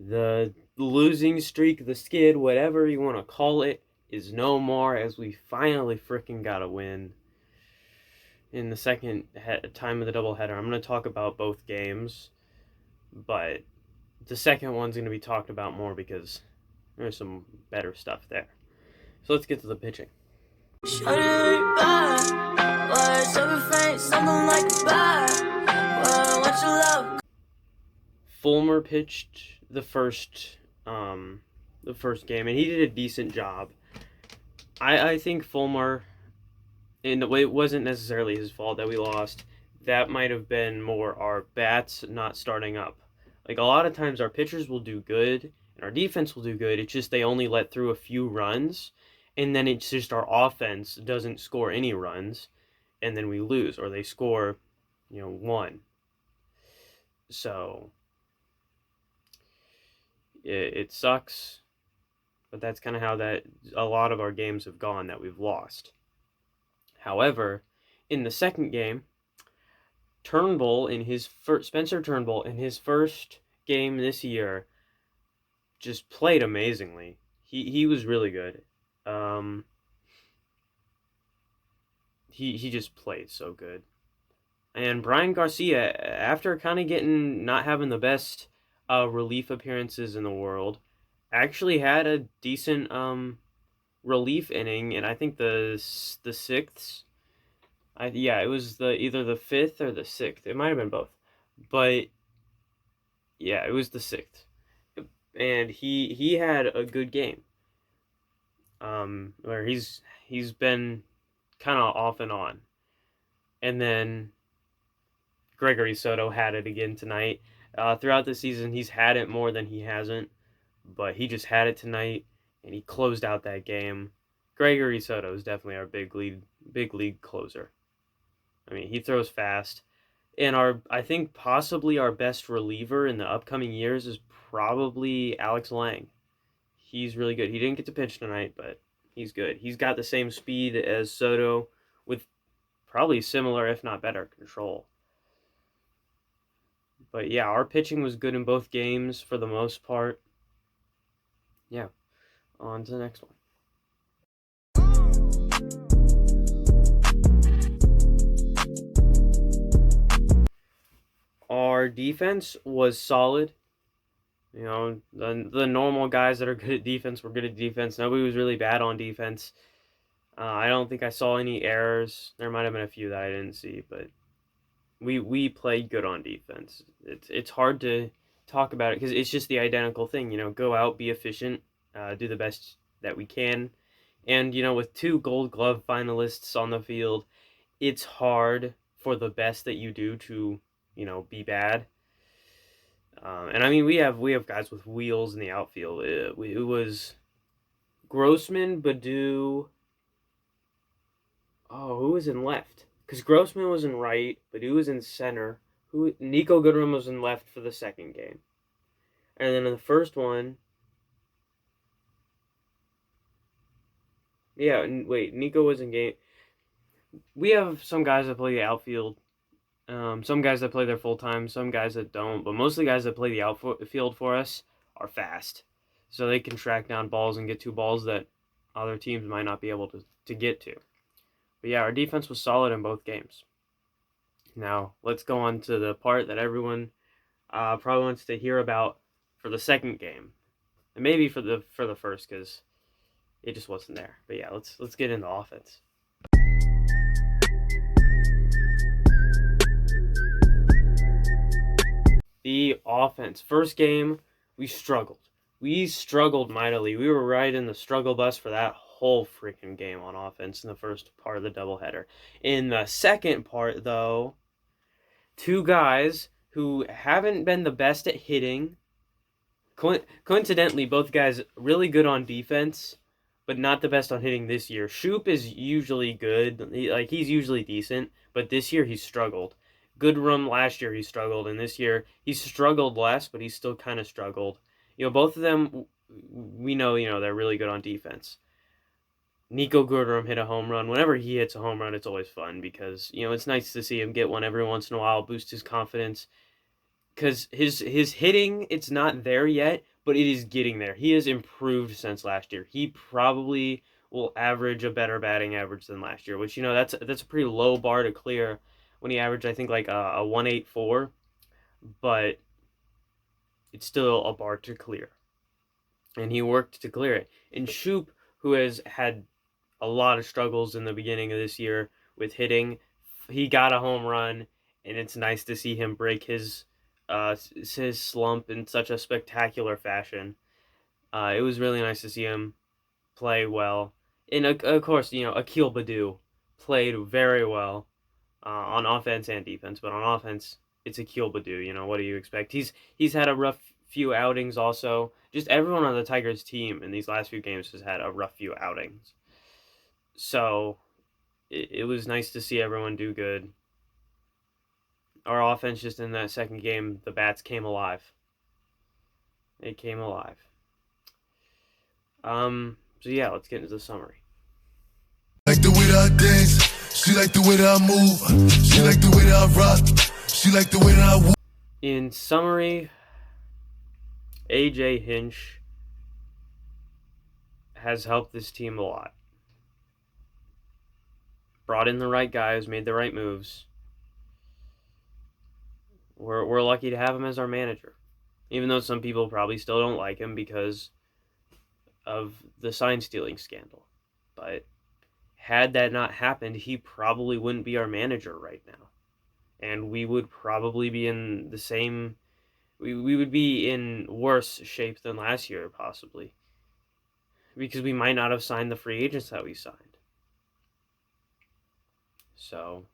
The losing streak, the skid, whatever you want to call it, is no more as we finally freaking got a win in the second time of the doubleheader. I'm going to talk about both games, but the second one's going to be talked about more because there's some better stuff there. So let's get to the pitching. Fulmer pitched the first game, and he did a decent job. I think Fulmer, in a way, it wasn't necessarily his fault that we lost. That might have been more our bats not starting up. Like, a lot of times our pitchers will do good and our defense will do good. It's just they only let through a few runs, and then it's just our offense doesn't score any runs, and then we lose, or they score, one. So it sucks, but that's kind of how a lot of our games have gone that we've lost. However, in the second game, Spencer Turnbull in his first game this year just played amazingly. He was really good. He just played so good. And Brian Garcia, after kind of not having the best relief appearances in the world, actually had a decent relief inning, and I think the sixth. It was either the fifth or the sixth. It might have been both, but yeah, it was the sixth, and he had a good game. Where he's been kind of off and on, and then Gregory Soto had it again tonight. Throughout the season, he's had it more than he hasn't, but he just had it tonight, and he closed out that game. Gregory Soto is definitely our big league closer. I mean, he throws fast, and I think possibly our best reliever in the upcoming years is probably Alex Lang. He's really good. He didn't get to pitch tonight, but he's good. He's got the same speed as Soto with probably similar, if not better, control. But yeah, our pitching was good in both games for the most part. Yeah, on to the next one. Our defense was solid. The normal guys that are good at defense were good at defense. Nobody was really bad on defense. I don't think I saw any errors. There might have been a few that I didn't see, but we played good on defense. It's hard to talk about it because it's just the identical thing. Go out, be efficient, do the best that we can, and with 2 Gold Glove finalists on the field, it's hard for the best that you do to be bad. And I mean, we have guys with wheels in the outfield. It was Grossman, Badu. Oh, who was in left? Because Grossman was in right, Badu was in center. Nico Goodrum was in left for the second game, and then in the first one, yeah. Wait, Nico was in game. We have some guys that play the outfield. Some guys that play there full time, some guys that don't, but most of the guys that play the outfield for us are fast, so they can track down balls and get to balls that other teams might not be able to get to. But yeah, our defense was solid in both games. Now let's go on to the part that everyone probably wants to hear about for the second game, and maybe for the first because it just wasn't there. But yeah, let's get into offense. The offense. First game, we struggled. We struggled mightily. We were right in the struggle bus for that whole freaking game on offense in the first part of the doubleheader. In the second part, though, 2 guys who haven't been the best at hitting. Coincidentally, both guys really good on defense, but not the best on hitting this year. Shoop is usually good. He's usually decent, but this year he's struggled. Goodrum last year he struggled, and this year he's struggled less, but he's still kind of struggled. Both of them, we know, they're really good on defense. Nico Goodrum hit a home run. Whenever he hits a home run, it's always fun because, it's nice to see him get one every once in a while, boost his confidence. because his hitting, it's not there yet, but it is getting there. He has improved since last year. He probably will average a better batting average than last year, which that's a pretty low bar to clear when he averaged I think like a 184, but it's still a bar to clear, and he worked to clear it. And Shoop, who has had a lot of struggles in the beginning of this year with hitting, he got a home run, and it's nice to see him break his slump in such a spectacular fashion. It was really nice to see him play well. And of course, Akil Badu played very well on offense and defense. But on offense, it's Akil Badu. What do you expect? He's had a rough few outings also. Just everyone on the Tigers team in these last few games has had a rough few outings. So it was nice to see everyone do good. Our offense just in that second game, the bats came alive. It came alive. So yeah, let's get into the summary. Like the way that I dance, she like the way that I move, she like the way that I rock, she like the way that I walk. In summary, AJ Hinch has helped this team a lot. Brought in the right guys, made the right moves. We're lucky to have him as our manager, even though some people probably still don't like him because of the sign stealing scandal. But had that not happened, he probably wouldn't be our manager right now, and we would probably be in the same. We would be in worse shape than last year, possibly, because we might not have signed the free agents that we signed. So,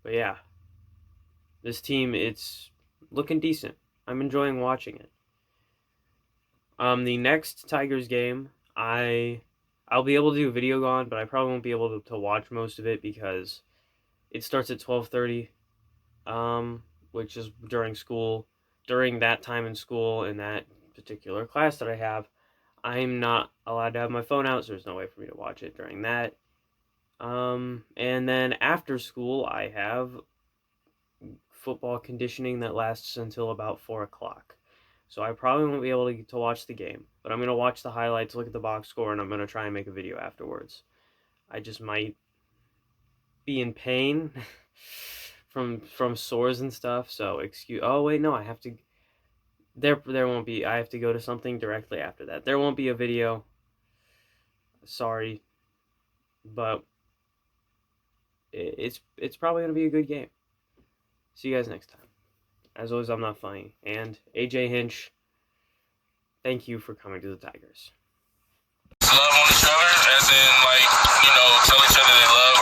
but yeah, this team, it's looking decent. I'm enjoying watching it. The next Tigers game, I'll be able to do a video on, but I probably won't be able to watch most of it because it starts at 12:30, which is during school. During that time in school, in that particular class that I have, I'm not allowed to have my phone out, so there's no way for me to watch it during that. And then after school, I have football conditioning that lasts until about 4 o'clock. So I probably won't be able to watch the game, but I'm going to watch the highlights, look at the box score, and I'm going to try and make a video afterwards. I just might be in pain from sores and stuff, so oh wait, no, I have to, there won't be, I have to go to something directly after that. There won't be a video. Sorry, but it's probably going to be a good game. See you guys next time. As always, I'm not funny. And AJ Hinch, thank you for coming to the Tigers. Love on each other, as in, like, tell each other they love